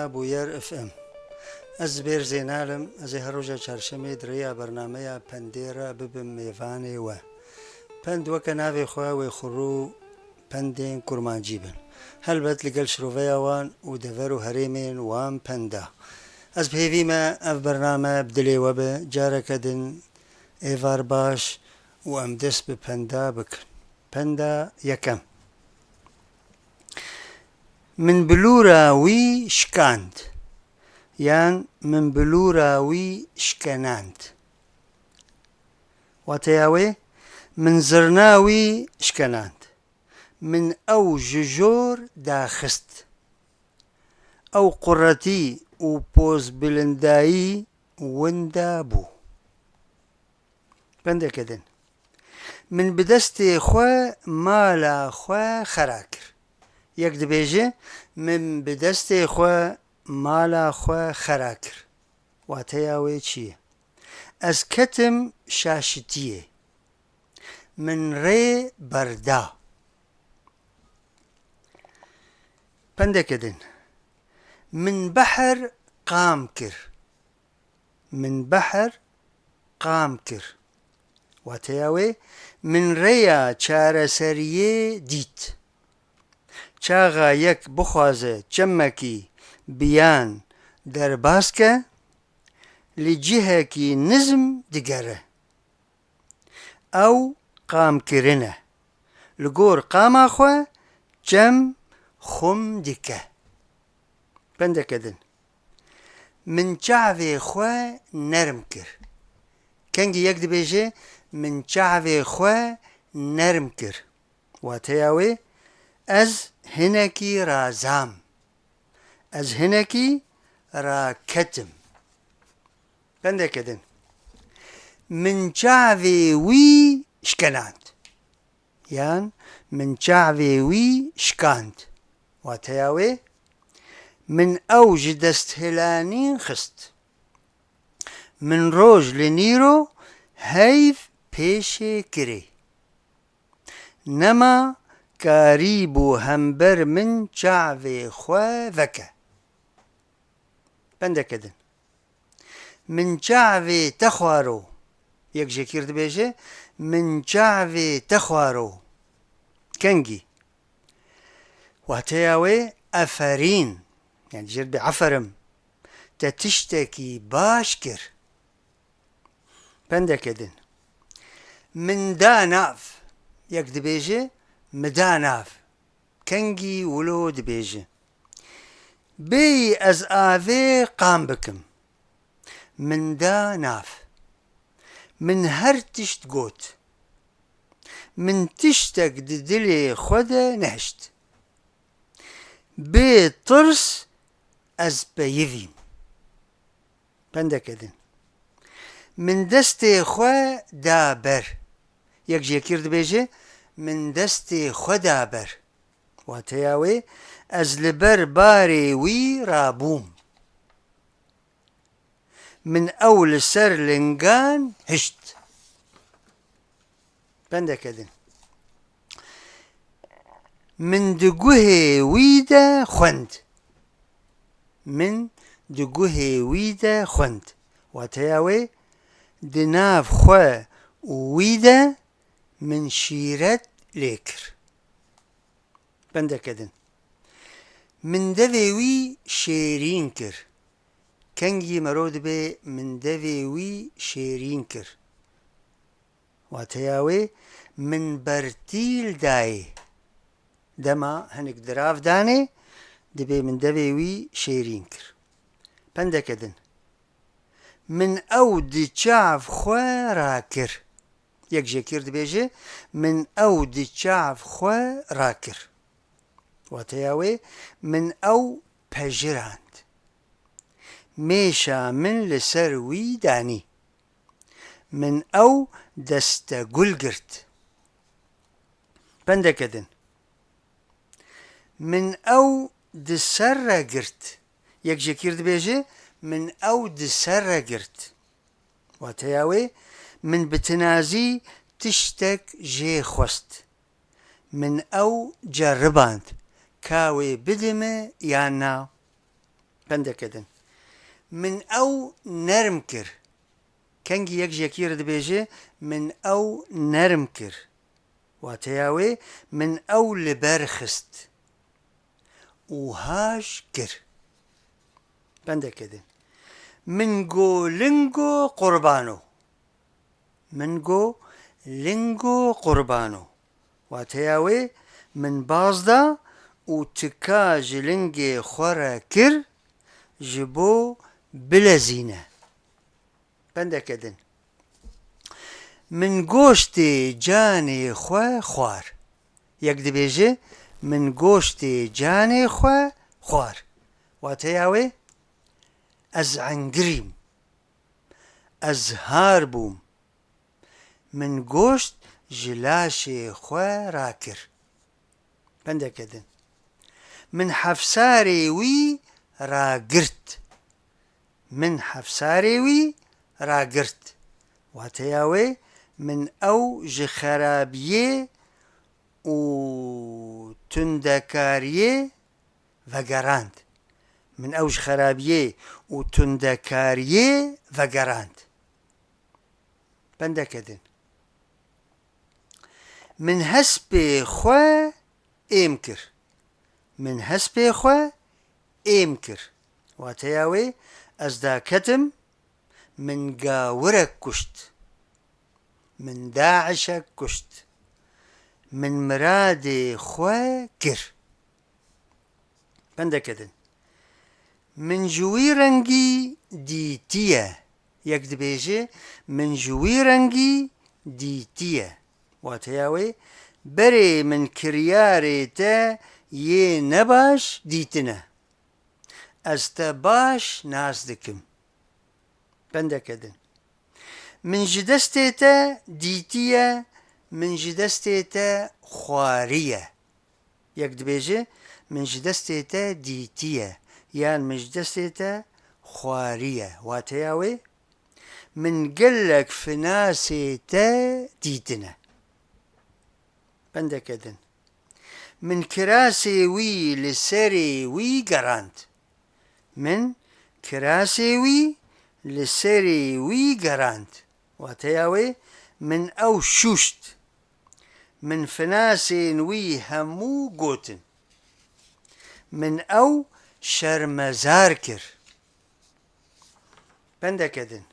بویر اف ام از بیر زینالم از هروجا چهارشنبه دریا برنامه پندیرا ببم میوانی و پند وکه ناوی خواه و خرو پندین کرمانجی بن هل بد لقل شروفيا وان ودفرو هريمين وان پندا از بهیوی ما اف برنامه بدلی و به جاره کدن ایوار باش و ام دست به پندا بکن پندا یکم من بلوراوی شکاند یان من بلوراوی شکناند واتیاوی من زرناوی شکناند من او ججور داخست او قرتی و پوز بلندایی وندابو بنده کدن من بدست خوا مالا خوا خراکر یک دبیجه من بدست خوا مالا خوا خراکر واتیاوی چیه از کتم شاشتیه من ری بردا بنده کدن من بحر قام کر من بحر قام کر واتیاوی من ریا چار سریه دیت چاغا یک بخوازه چمکی بیان در باسکه لجهه کی نظم دگره او قام کرنه لگور قام اخوه جم خم دکه بنده کدن من چعوی خواه نرم کر کنگی یک دی بیجه من چعوی خواه نرم کر واتیاوی از هنکی رازام از هنکی را کتم بنده کدن من چعوی وی شکناند یان من چعوی وی شکاند واتیاوی من اوج دست هلانین خست من روج لنیرو هیف پیشه کری نما کاریبو همبر من چعوی خواه وکه بنده کدن من چعوی تخوارو یک جکیر دبیجه من چعوی تخوارو کنگی واتیاوی افرین يعني جرد عفرم تتشتكي باشكر بنده كدن من داناف يك دبيجي مداناف كنجي ولو دبيجي بي از آفي قام بكم من داناف من هر تشت قوت من تشتك ددلي خدا نهشت بي طرس از بیویم بنده کدن من دست خوا دابر یک جیکیر دبیجه من دست خوا دابر واتیاوی از لبر باری وی رابوم من اول سر لنگان هشت بنده کدن من دگوه ویده خوند من دگوه ویده خوند واتیاوی دناف خواه ویده من شیرت لیکر بنده کدن من دوی وی شیرین کر کنگی مرود به من دوی وی شیرین کر واتیاوی من برتیل دای دما هنک دراف دانه دبي من دبي وي شيرين كر بنده كدن من اود چاف خوا راكر يك جيكير دبيجي من اود چاف خوا راكر واتياوي من او پجراند ميشا من لسر وي داني من او دست گلگرت بنده كدن من او دسر گرت یک جکیر دبیجه من او دسر گرت واتیاوی من بتنازی تشتک جی خوست من او جرباند کاوی بدمه یا نا پندەکەدن من ئەو نەرم کرد کەنگی یەک ژێکیرە دەبێژێ من ئەو نەرم کرد واتەیاوێ من ئەو لەبەر خست و هاش کرد پندەکەدن من گۆ لنگۆ قوربانۆ من گۆ لنگۆ قوربانۆ واتەیاوێ من بازدا و تکا ji lingê xwe re kir ji bo bilezîne pendekê min goştê canê xwe xwar yek dibêje min goştê canê xwe xwar wateya wê ez engirîm ez har bûm min goşt ji laşê xwe rakir pendekê din من حەفسارê wî ragirt من حەفسارê wî ragirt wateya wê min ew ji xerabiyê û tundekariyê vegerand min ew ji xerabiyê û tundekariyê vegerand pendekê din min hespê xwe êm kir من هەسپێ xwe êm kir wateya wê ez daketim min gawirek kuşt min daişek kuşt min miradê xwe kir pendekê din min ji wî rengî dîtiye yek dibêje min ji wî rengî dîtiye wateya wê berê min kiryarê te yê nebaş dîtine ez te baş nas dikim pendekê din min ji destê te dîtiye min ji destê te xwariye yek dibêje min ji destê te dîtiye yan min ji destê te xwariye wateya wê min gelek finasê te dîtine pendekê din من کراسê wî li serê wî gerand min kirasê wî li serê wî gerand wateya wê min ew şûşt min finasên wî hemû gotin min ew şermezar kir pendekê din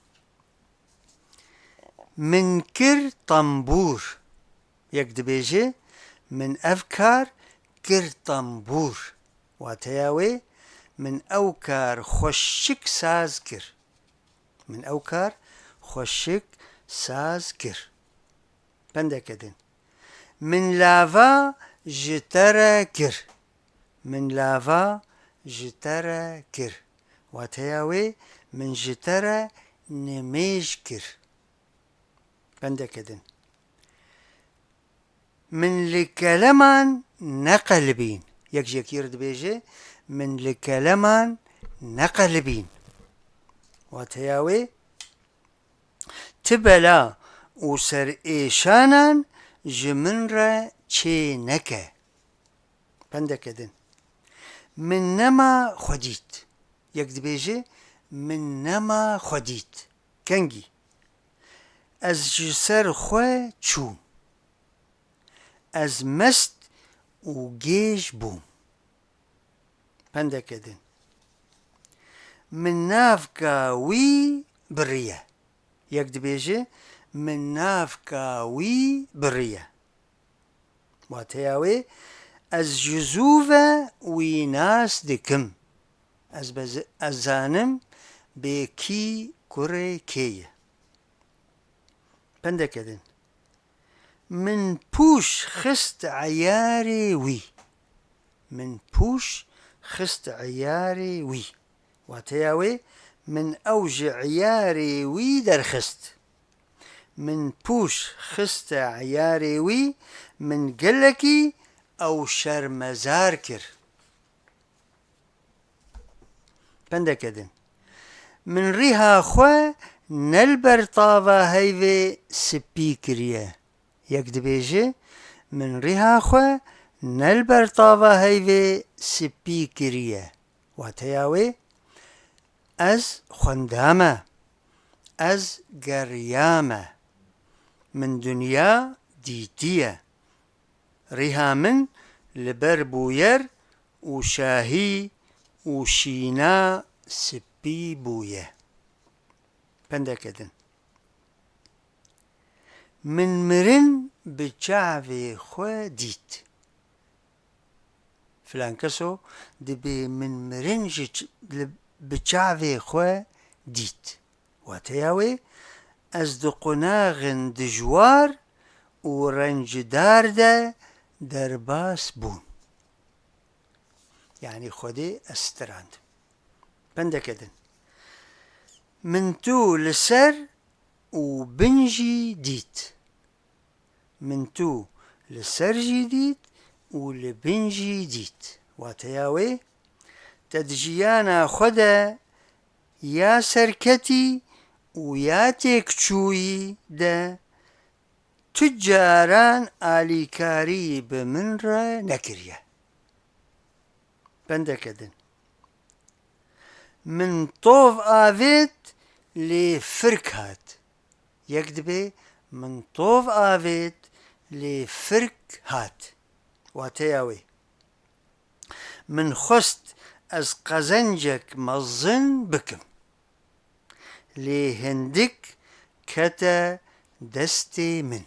min kir tembûr yek dibêje من ev kar kir tembûr wateya wê min ew kar xweşik saz kir min ew kar xweşik saz kir pendekê din min lava ji te re kir min lava ji te re kir wateya wê min ji te re nimêj kir pendekê din من li keleman neqelibîn yek jekîr dibêje min li keleman neqelibîn wateya wê ti bela û serêşanan ji min re çê neke pendekê din min nema xwedît yek dibêje min nema xwedît kengî ez ji ser xwe çûm ez mest û gêj bûm pendekê din min navka wî biriye yek dibêje min navka wî biriye wateya wê ez ji zû ve wî nas dikim ez zanim bê kî kurê kê ye pendekê din من پوش خست عیارê wî min pûş xist عیارê wî wateya wê min ew ji عیارê wî derxist min pûş xiste عیارê wî min gelekî ew şermezar kir pendekê din min rîha xwe ne li ber tava heyvê spî kiriye yek dibêje min rîha xwe ne li ber tava heyvê spî kiriye wateya wê از خوندامه از گریامه من دنیا دیتیه ریها من لبر بویر و شاهی و شینا سپی بویه پندکدن من مرن بچعوی خو دیت فلان کسو دبی من مرن بچعوی خو دیت واتیاوی از دقناغن دجوار و رنجدار ده درباس بون يعني خودي استراند بندكدن من تو لسر و بنجي ديت من تو لسر جديد و لبنجي ديت واتياوي تدجيانا خدا يا سركتي و يا تكچوي ده تجاران آليكاري بمن را نكريه بندكدن من طوف آفيت لفرك هات يكدبي من طوف آفيت لفرك هات واتياوي من خست از قزنجك مظن بكم لهندك كتا دستي من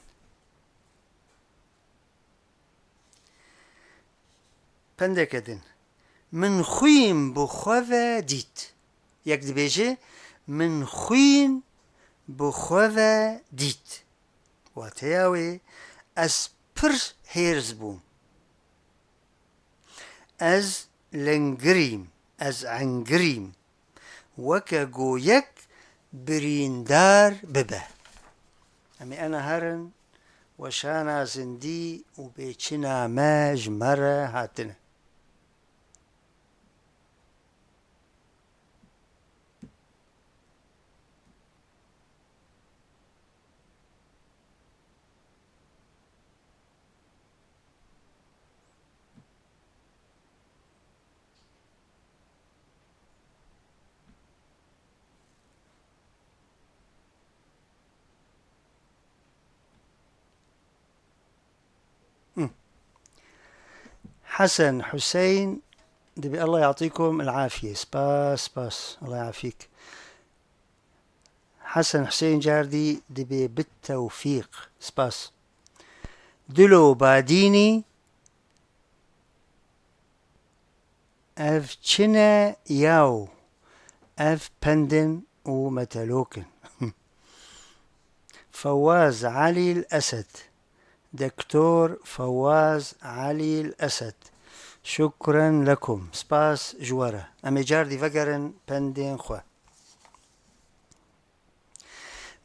بندكدن من خوين بخوة ديت يكدبيجي من خوين بخوة ديت واتياوي از پرس هيرز بوم از لنگريم از عنگريم وكا گويك بريندار ببه امي انا هرن وشانا زندي وبيچنا ماج مرة هاتنا حسن حسين دبي الله يعطيكم العافية سباس الله يعافيك حسن حسين جاردي دبي بالتوفيق سباس دلو باديني اف چنا ياو اف بندن ومتلوكن فواز علي الأسد دكتور فواز علي الأسد شكرا لكم سباس جوارة أمي جاردي فقرن بندين خوا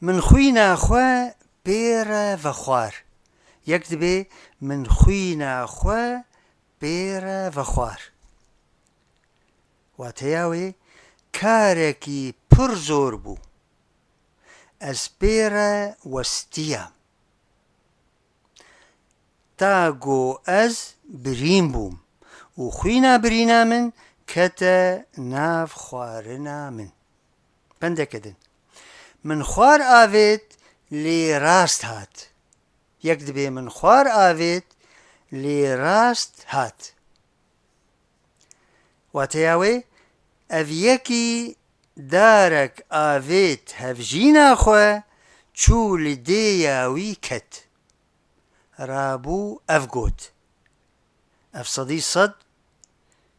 من خوينا خوا بيرا وخوار يكتبي من خوينا خوا بيرا وخوار واتياوي كاركي پرزور بو از بيرا وستيام تاغو از برين بوم و خوينا برينا من كتا ناف خوارنا من بندكدن من خوار آويت لي راست هات يكدبي من خوار آويت لي راست هات واتياوي أفيكي دارك آويت هفجينا خوا چو لدياوي كت رابو أفقوت أفصدي صد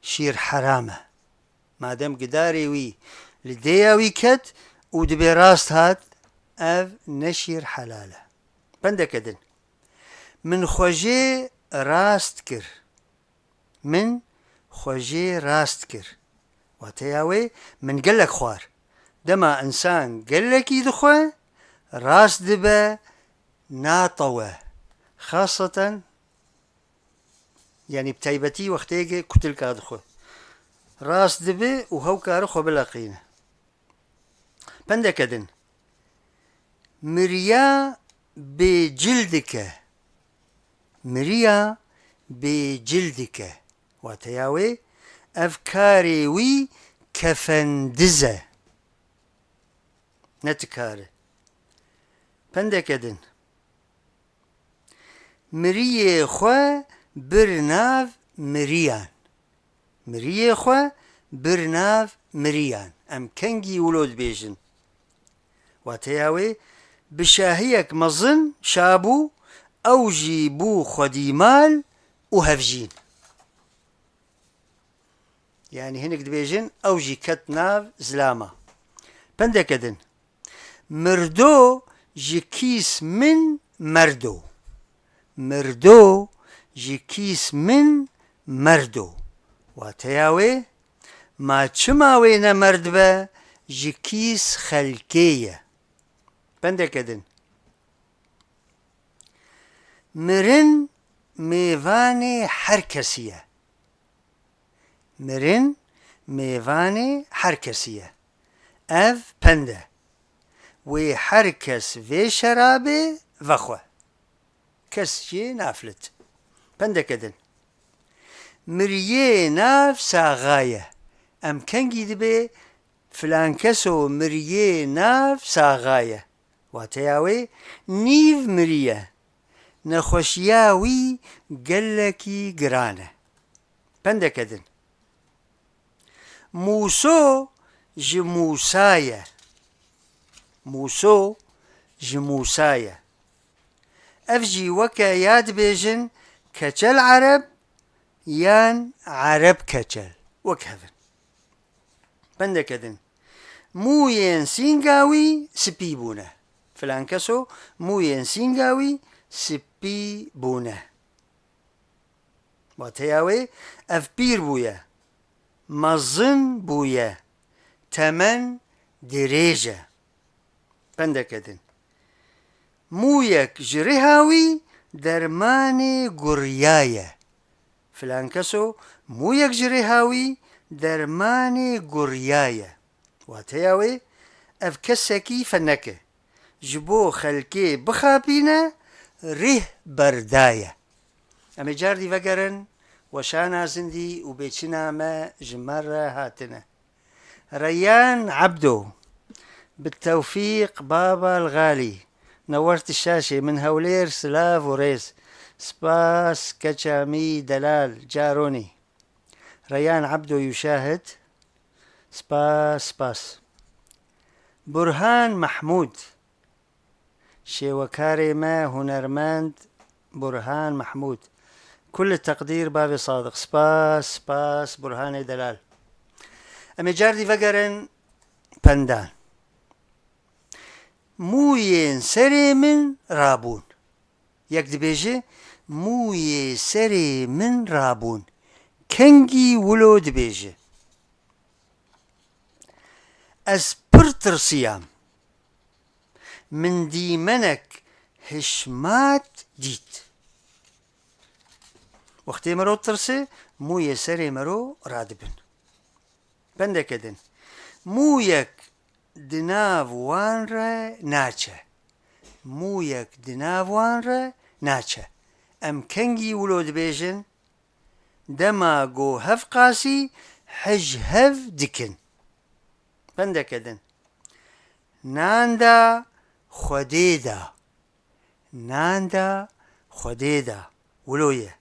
شير حرامة مادام قداري وي لدياوي كت ودبي راست هات أف نشير حلالة بندكدن من خوجي راست كر من خوجي راست كر واتياوي من قلك خوار دما إنسان قلك يدخوه راست دبا ناطوه خاصة يعني بتايبتي وقتيجي كتل كادخو راس دبي وهو كارخو بلاقينا بندكدن مريا بجلدك مريا بجلدك واتياوي أفكاري وي كفندزة نتكاره پندکدن مریه خو برناو مریان مریه خو برناو مریان ام کنگی ولود بیجن واتیاوی بشاهیک مزن شابو اوجی بو خدیمال و هفجین يعني هنك دبيجن اوجي كت ناف زلامة پندکدن مردو جكيس من مردو مردو جكيس من مردو واتياوي ما چماوي نمردبه جكيس خلقية پندکدن مرن ميواني حركسية مرن ميواني حركسية اف پنده وی هر کس وی شرابه وخوه کس چی نافلت پندکدن مریه ناف ساغایه ام کنگی دبه فلان کسو مریه ناف ساغایه واتیاوی نیو مریه نخوشیاوی گلکی گرانه پندکدن موسو جموسایه موسو جموسايا افجي وكا ياد بيجن كچل عرب يان عرب كچل وكهفن بندكدن مو ين سينغاوي سبيبونه فلان كسو مو ين سينغاوي سبيبونه واتياوي اف بير بويا مزن بويا تمن دريجه پندکدن مویک جرهاوی درمان گریایه فلان کسو مویک جرهاوی درمان گریایه واتیاوی اف کسکی فنکه جبو خلکی بخابینه ره بردایه امی جاردی وگرن وشانا زندي وبيتشنا ما جمرة هاتنا ريان عبدو بالتوفيق بابا الغالي نورت الشاشة من هولير سلاف وريس سباس كتشامي دلال جاروني ريان عبدو يشاهد سباس برهان محمود شيوكاري ما هنرمند برهان محمود كل التقدير بابي صادق سباس برهان دلال أمي جاردي فقرن بندان موين سري من رابون يكد بيجي موي سري من رابون كنجي ولود بيجي أسبرتر صيام من ديمنك هشمات ديت وقتی مرو ترسه موی سری مرو رادبن بندکدن مویک دناوان را ناچه مویک دناوان را ناچه ام کنگی ولود بیجن دما گو هف قاسی حج هف دکن بندکدن ناندا خودیدا ولویه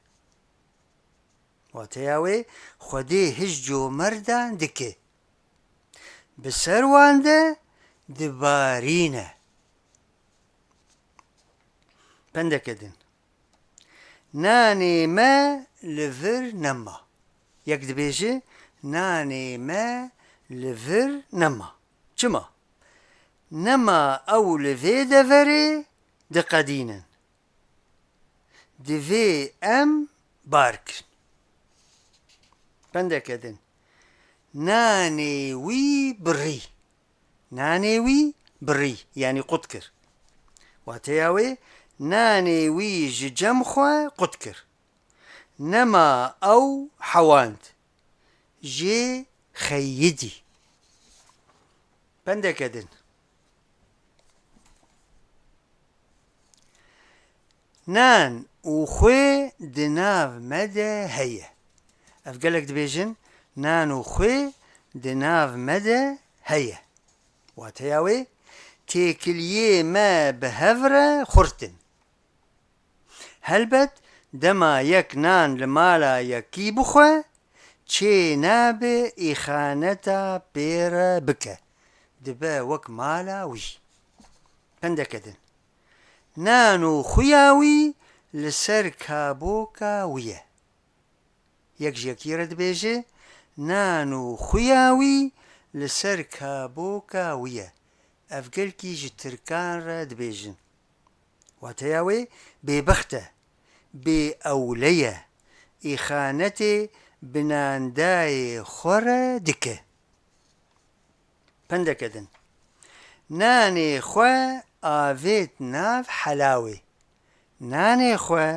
واتیاوی خودی هجو مردان دکه بسروانده دبارینه بندکدن نانی ما لفر نما یک دبیجه نانی ما لفر نما چما نما او لفی دفره دقدینن دفی ام بارکن بندکدن ناني وي بري يعني قدكر واتياوي ناني وي جمخوا قدكر نما او حواند جي خيدي بندكدن نان وخوي دناف مدى هيا افقالك دبيجن نانو خوي دناف مدى هيا واتياوي تێکلیێ ما بهەڤرە خورتن هەلبەت دەما یەک نان لە ماڵا یەکی بخۆ چێ نابێ ئیخانەتە پێرە بکە دبە وەک ماڵا وی پندەکەدن نان و خویاوی لەسەر کابۆکە ویە یەکژێکیرە دبێژێ نان و خویاوی لەسەر کابۆکە ویە ئەف گەلکی ji ترکان رە دبێژن واتەیاوێ بێبەختە بێ ئەولەیە ئیخانەتێ بناندایێ خۆرە دکە پندەکەدن نانێ خوێ ئاڤێت ناو حەلاوێ نانێ خوێ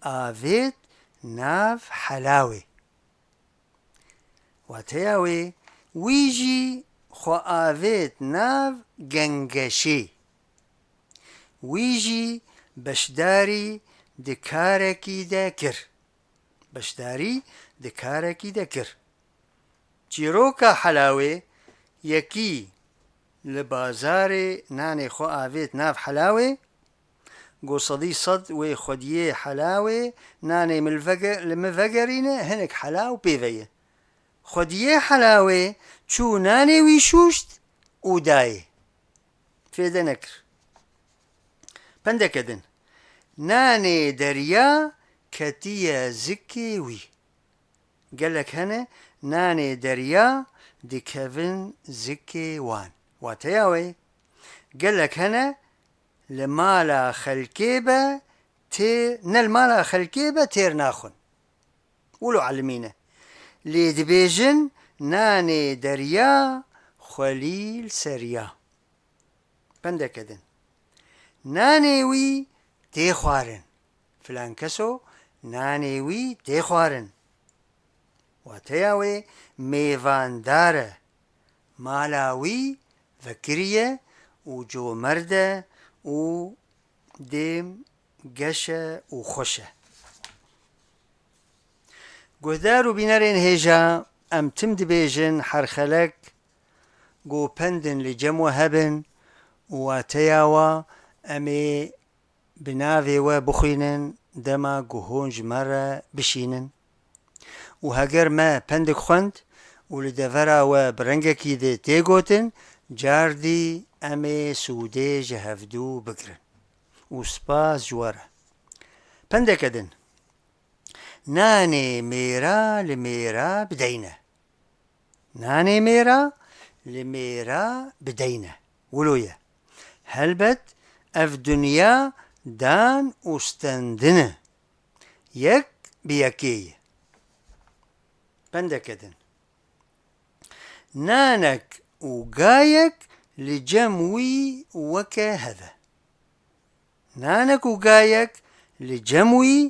ئاڤێت ناو حەلاوێ واتەیاوێ ویژی خۆ ئاڤێت ناو گەنگەشێ ویژی بەشداری دکارێکی دەکرد بەشداری دکارێکی دەکرد چیرۆکە حەلاوێ یەکی لە بازارێ نانێ خۆ ئاڤێت ناو حەلاوێ گۆسەدی سەد وێ خودیێ حەلاوێ نانێ لە مڤەگەرینە هەنێک حەلاو پێڤەیە خودیێ حەلاوێ چوو نانێ وی شوشت و دایێ فێدە نەکرد پندەکەدن نانێ دەریا کەتیە زکێ وی گەلک هەنە نانێ دەریا دکەڤن زکێ وان واتەیاوێ گەلک هەنە لە ماڵا خەلکێ بە نە لە ماڵا خەلکێ بە تێر ناخۆن ولو عەلمینە لێ دبێژن نانێ دەریا خۆلیل سەریا پندەکەدن نانێ وی تێ خوارن فلان کەسۆ نانێ وی تێ خوارن واتەیاوێ میێڤاندارە ماڵاوی ڤەکریە و جۆمەردە و دێم گەشە و خۆشە گۆدار و بینەرێن هێژە ئەم تم دبێژن هەر خەلەک گۆپەندن لە جەموە هەبن واتەیاوە ئەمێ بناوێوە بخوێنن دەما گوهۆن ژمارە بشینن و هەگەر مە پندێک خوێند و لە دەڤەراوە برەنگێکی دێ تێگۆتن جاردی ئەمێ سوودێ ژە هەڤدوو بگرن و سپاس جوارە پندەکەدن نانێ مێرا لە مێرا بدەینە نانێ مێرا لە مێرا بدەینە ولۆیە هەلبەت ئەف دونیا دان ئوستەندنە یەک بەیەکەیە پندەکەدن نانەک و گایەک لە جەم وی وەکە هەڤە نانەک و گایەک لە جەم وی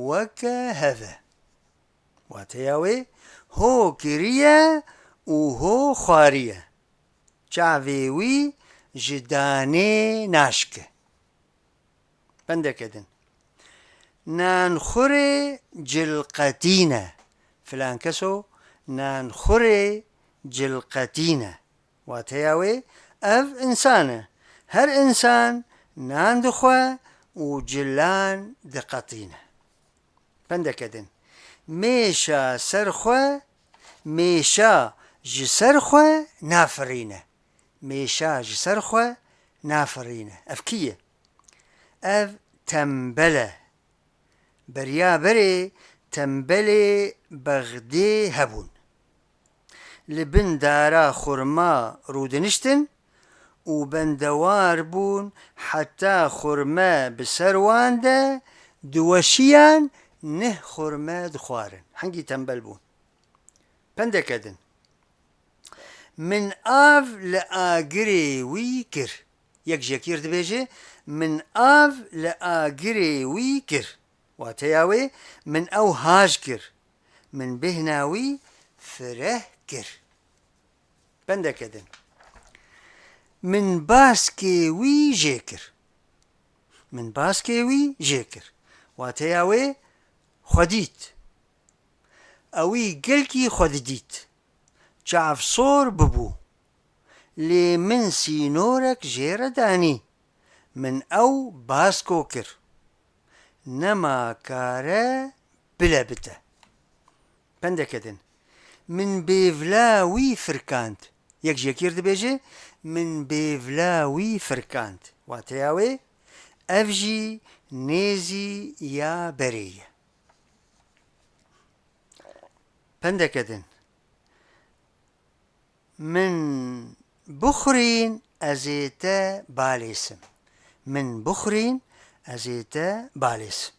وەکە هەڤە واتەیاوێ هۆ کریە و هۆ خواریە چاوێ وی ji danê naşke pendekedin nanxurê cilqetîne filan keso nanxurê cilqetîne wateya wê ev insan e her insan nan dixwe û cilan diqetîne pendekedin mêşa serxwe mêşa ji serxwe nafirîne mêşa ji ser xwe nafirîne ev kî ye ev tembel e beryaberê tembelê bexdê hebûn li bin dara xurma rûdiniştin û bendewar bûn heta xurme bi ser wan de diweşiyan neh xurme dixwarin hengî tembel bûn pendekedin من ئاv لە ئاگرێ وی کرد یەکژێکیر دەبێژێ من ئاv لە ئاگرێ وی کرد واتەیاوێ من ئەو هاژ کرد من بهناوی فرەه کرد پندەکەدن من باسکێ وی ژێ کرد من باسکێ وی ژێ کرد واتەیاوێ خودیت ئەوی گەلکی خوددیت چاوسۆر ببوو لي من سينورك جيرداني من أو باسكوكر نما كارا بلا بتا بندكدن من بيفلاوي فركانت يكجي كيرد بيجي من بيفلاوي فركانت واتياوي أفجي نيزي يا برية بندكدن من بخرين أزيتا باليسم من بخرين أزيتا باليسم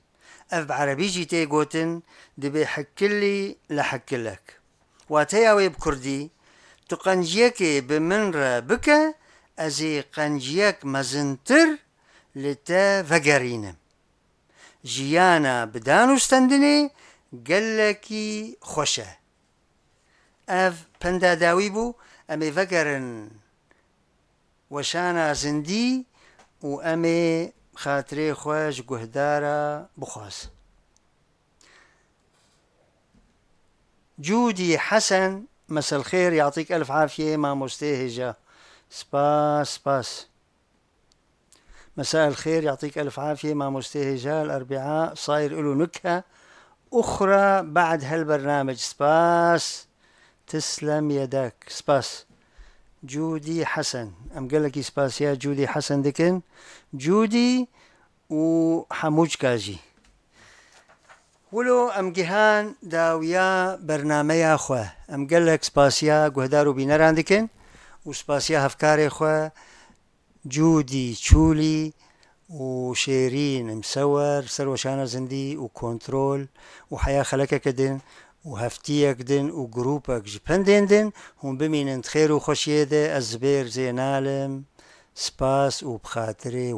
أف بعربي جيتي قوتن دبي حكلي لحكلك واتياوي بكردي تقنجيك بمنرا بك أزي قنجيك مزنتر لتا فقرينم جيانا بدانو استندني قلكي خوشة أف پندا داوي بو أمي فقرن وشانا زندي وأمي خاطري خوش قهدارا بخواس جودي حسن مساء الخير يعطيك ألف عافية ما مستهجة سباس مساء الخير يعطيك ألف عافية ما مستهجة الأربعاء صاير له نكهة أخرى بعد هالبرنامج سباس تسلم يدك سباس جودي حسن أم قال لك سباس يا جودي حسن دكن جودي وحموج كاجي ولو أم جهان داويا برنامج أخوة أم قال لك سباسيا قهدارو بينران دكن وسباسيا هفكاري أخوة جودي تشولي وشيرين مسور سروشانا زندي وكنترول وحياة خلقك كدن وهفتيك دن وجروبك جبندن دن هم بمين خير وخشيدة الزبير زينالم سباس وبخاطري